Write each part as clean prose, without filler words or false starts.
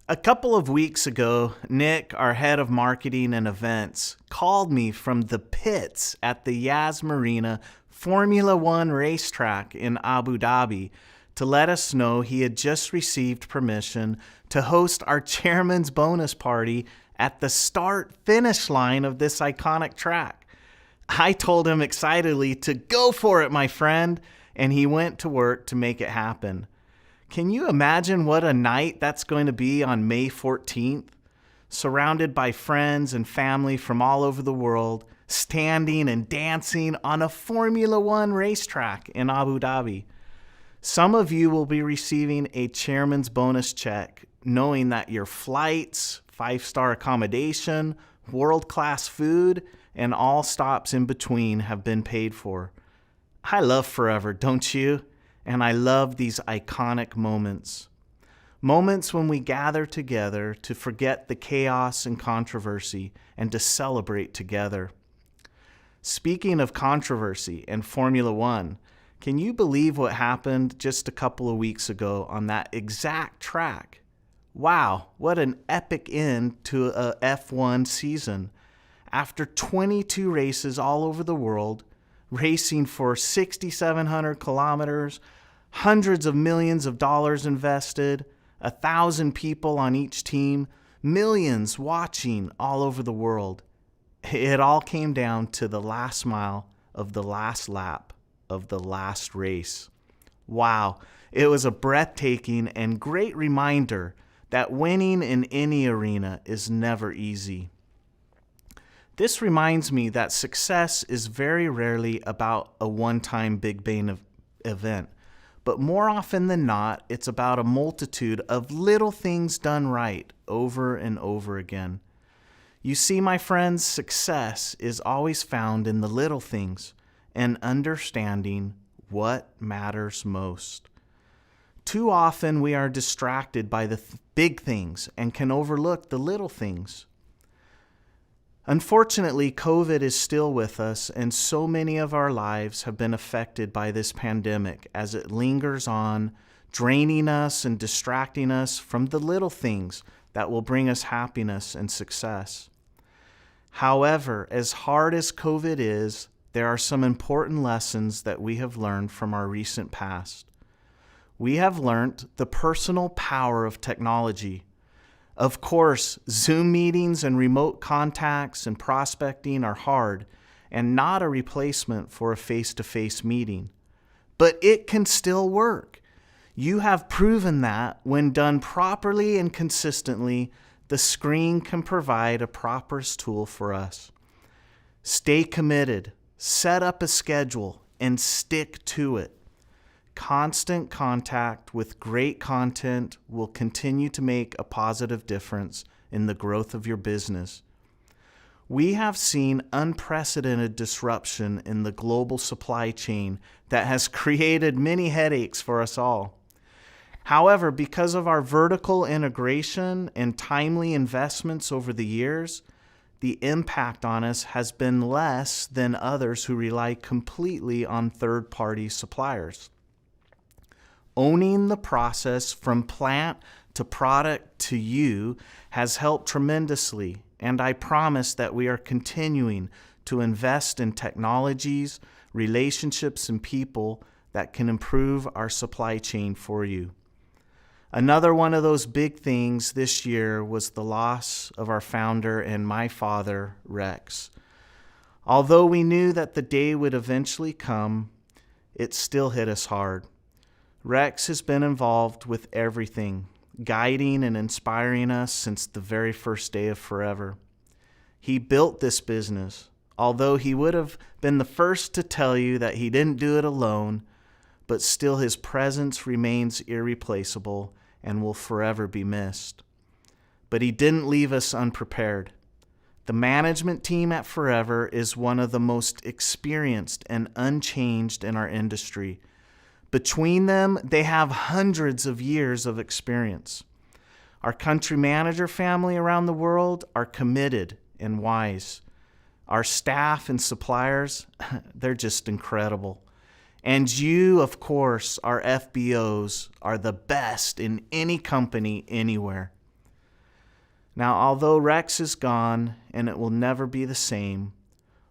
A couple of weeks ago, Nick, our head of marketing and events, called me from the pits at the Yas Marina Formula One racetrack in Abu Dhabi to let us know he had just received permission to host our chairman's bonus party at the start-finish line of this iconic track. I told him excitedly to go for it, my friend, and he went to work to make it happen. Can you imagine what a night that's going to be on May 14th? Surrounded by friends and family from all over the world, standing and dancing on a Formula One racetrack in Abu Dhabi. Some of you will be receiving a chairman's bonus check, knowing that your flights, 5-star accommodation, world-class food, and all stops in between have been paid for. I love Forever, don't you? And I love these iconic moments. Moments when we gather together to forget the chaos and controversy and to celebrate together. Speaking of controversy and Formula One, can you believe what happened just a couple of weeks ago on that exact track? Wow, what an epic end to a F1 season. After 22 races all over the world, racing for 6,700 kilometers, hundreds of millions of dollars invested, 1,000 people on each team, millions watching all over the world. It all came down to the last mile of the last lap of the last race. Wow, it was a breathtaking and great reminder that winning in any arena is never easy. This reminds me that success is very rarely about a one-time big bang event, but more often than not, it's about a multitude of little things done right over and over again. You see, my friends, success is always found in the little things and understanding what matters most. Too often we are distracted by the big things and can overlook the little things. Unfortunately, COVID is still with us, and so many of our lives have been affected by this pandemic as it lingers on, draining us and distracting us from the little things that will bring us happiness and success. However, as hard as COVID is, there are some important lessons that we have learned from our recent past. We have learned the personal power of technology. Of course, Zoom meetings and remote contacts and prospecting are hard and not a replacement for a face-to-face meeting. But it can still work. You have proven that when done properly and consistently, the screen can provide a proper tool for us. Stay committed, set up a schedule, and stick to it. Constant contact with great content will continue to make a positive difference in the growth of your business. We have seen unprecedented disruption in the global supply chain that has created many headaches for us all. However, because of our vertical integration and timely investments over the years, the impact on us has been less than others who rely completely on third-party suppliers. Owning the process from plant to product to you has helped tremendously, and I promise that we are continuing to invest in technologies, relationships, and people that can improve our supply chain for you. Another one of those big things this year was the loss of our founder and my father, Rex. Although we knew that the day would eventually come, it still hit us hard. Rex has been involved with everything, guiding and inspiring us since the very first day of Forever. He built this business, although he would have been the first to tell you that he didn't do it alone, but still his presence remains irreplaceable and will forever be missed. But he didn't leave us unprepared. The management team at Forever is one of the most experienced and unchanged in our industry. Between them, they have hundreds of years of experience. Our country manager family around the world are committed and wise. Our staff and suppliers, they're just incredible. And you, of course, our FBOs, are the best in any company anywhere. Now, although Rex is gone and it will never be the same,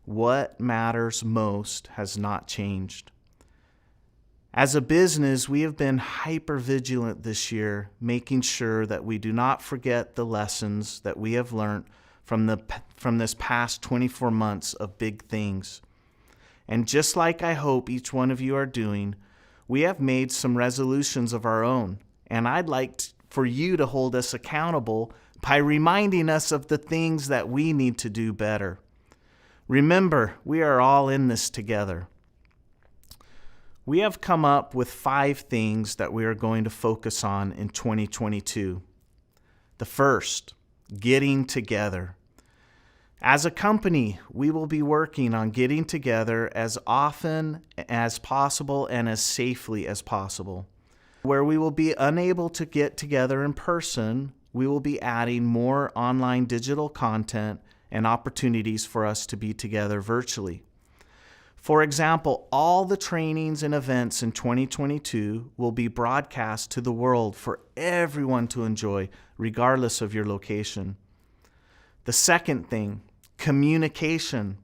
what matters most has not changed. As a business, we have been hyper vigilant this year, making sure that we do not forget the lessons that we have learned from this past 24 months of big things. And just like I hope each one of you are doing, we have made some resolutions of our own. And I'd like for you to hold us accountable by reminding us of the things that we need to do better. Remember, we are all in this together. We have come up with 5 things that we are going to focus on in 2022. The first, getting together. As a company, we will be working on getting together as often as possible and as safely as possible. Where we will be unable to get together in person, we will be adding more online digital content and opportunities for us to be together virtually. For example, all the trainings and events in 2022 will be broadcast to the world for everyone to enjoy, regardless of your location. The second thing, communication.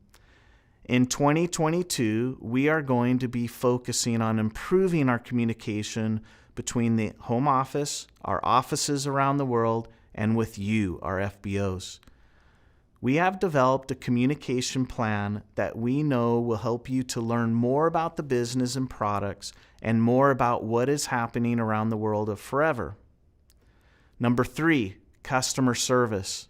In 2022, we are going to be focusing on improving our communication between the home office, our offices around the world, and with you, our FBOs. We have developed a communication plan that we know will help you to learn more about the business and products and more about what is happening around the world of forever. Number 3, customer service.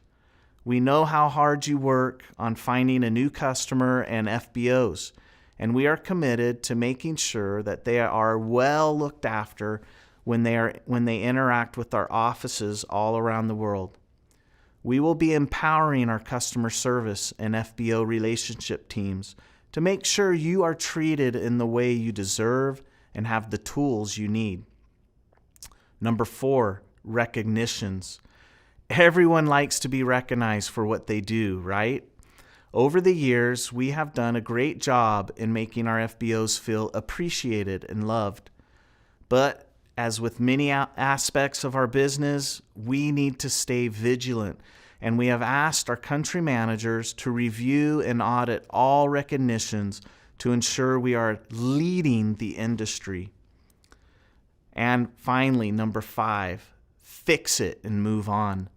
We know how hard you work on finding a new customer and FBOs, and we are committed to making sure that they are well looked after when they interact with our offices all around the world. We will be empowering our customer service and FBO relationship teams to make sure you are treated in the way you deserve and have the tools you need. Number 4, recognitions. Everyone likes to be recognized for what they do, right? Over the years, we have done a great job in making our FBOs feel appreciated and loved. But as with many aspects of our business, we need to stay vigilant, and we have asked our country managers to review and audit all recognitions to ensure we are leading the industry. And finally, number 5, fix it and move on.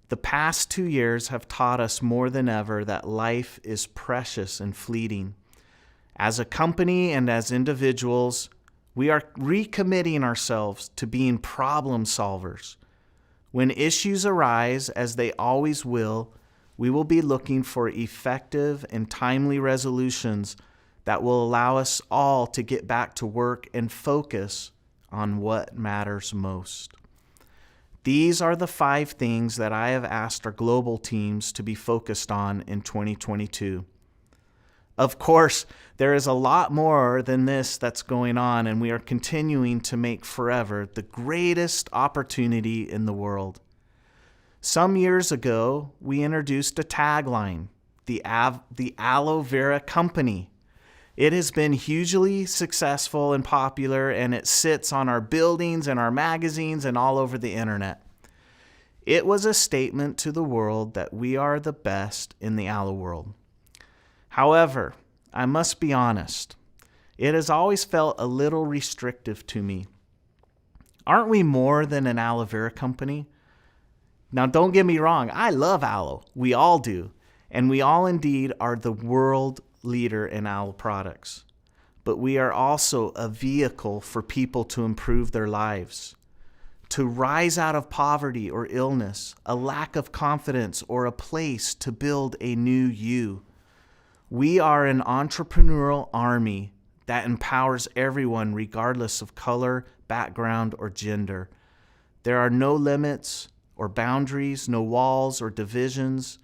The past 2 years have taught us more than ever that life is precious and fleeting. As a company and as individuals, we are recommitting ourselves to being problem solvers. When issues arise, as they always will, we will be looking for effective and timely resolutions that will allow us all to get back to work and focus on what matters most. These are the 5 things that I have asked our global teams to be focused on in 2022. Of course, there is a lot more than this that's going on, and we are continuing to make forever the greatest opportunity in the world. Some years ago, we introduced a tagline, the Aloe Vera Company. It has been hugely successful and popular, and it sits on our buildings and our magazines and all over the internet. It was a statement to the world that we are the best in the aloe world. However, I must be honest, it has always felt a little restrictive to me. Aren't we more than an aloe vera company? Now, don't get me wrong, I love aloe. We all do. And we all indeed are the world leader in aloe products. But we are also a vehicle for people to improve their lives, to rise out of poverty or illness, a lack of confidence, or a place to build a new you. We are an entrepreneurial army that empowers everyone regardless of color, background, or gender. There are no limits or boundaries, no walls or divisions.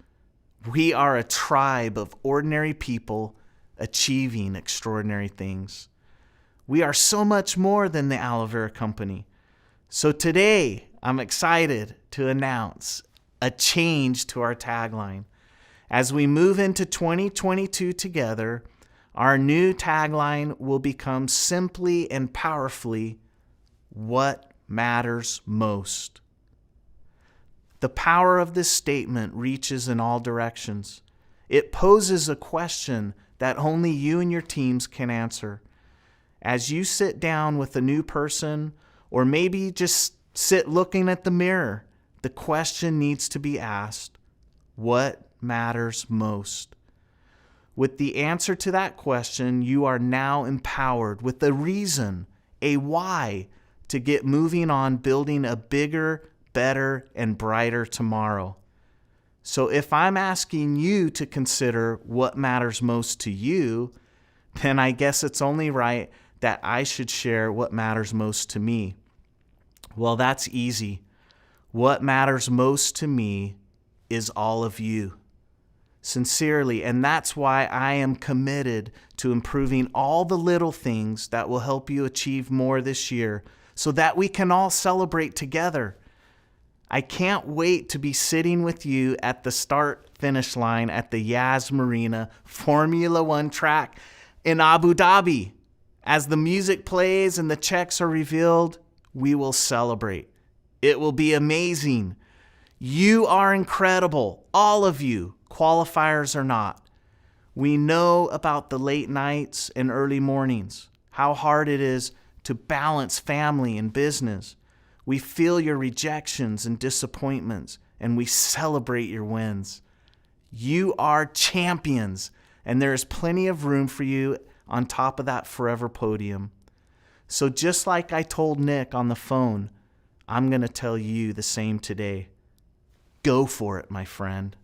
We are a tribe of ordinary people achieving extraordinary things. We are so much more than the Aloe Vera Company. So today, I'm excited to announce a change to our tagline. As we move into 2022 together, our new tagline will become simply and powerfully, what matters most. The power of this statement reaches in all directions. It poses a question that only you and your teams can answer. As you sit down with a new person, or maybe just sit looking at the mirror, the question needs to be asked: what matters most? With the answer to that question, you are now empowered with a reason, a why, to get moving on building a bigger, better, and brighter tomorrow. So if I'm asking you to consider what matters most to you, then I guess it's only right that I should share what matters most to me. Well, that's easy. What matters most to me is all of you. Sincerely, and that's why I am committed to improving all the little things that will help you achieve more this year so that we can all celebrate together. I can't wait to be sitting with you at the start-finish line at the Yas Marina Formula One track in Abu Dhabi. As the music plays and the checks are revealed, we will celebrate. It will be amazing. You are incredible, all of you, qualifiers or not. We know about the late nights and early mornings, how hard it is to balance family and business. We feel your rejections and disappointments, and we celebrate your wins. You are champions, and there is plenty of room for you on top of that forever podium. So just like I told Nick on the phone, I'm going to tell you the same today. Go for it, my friend.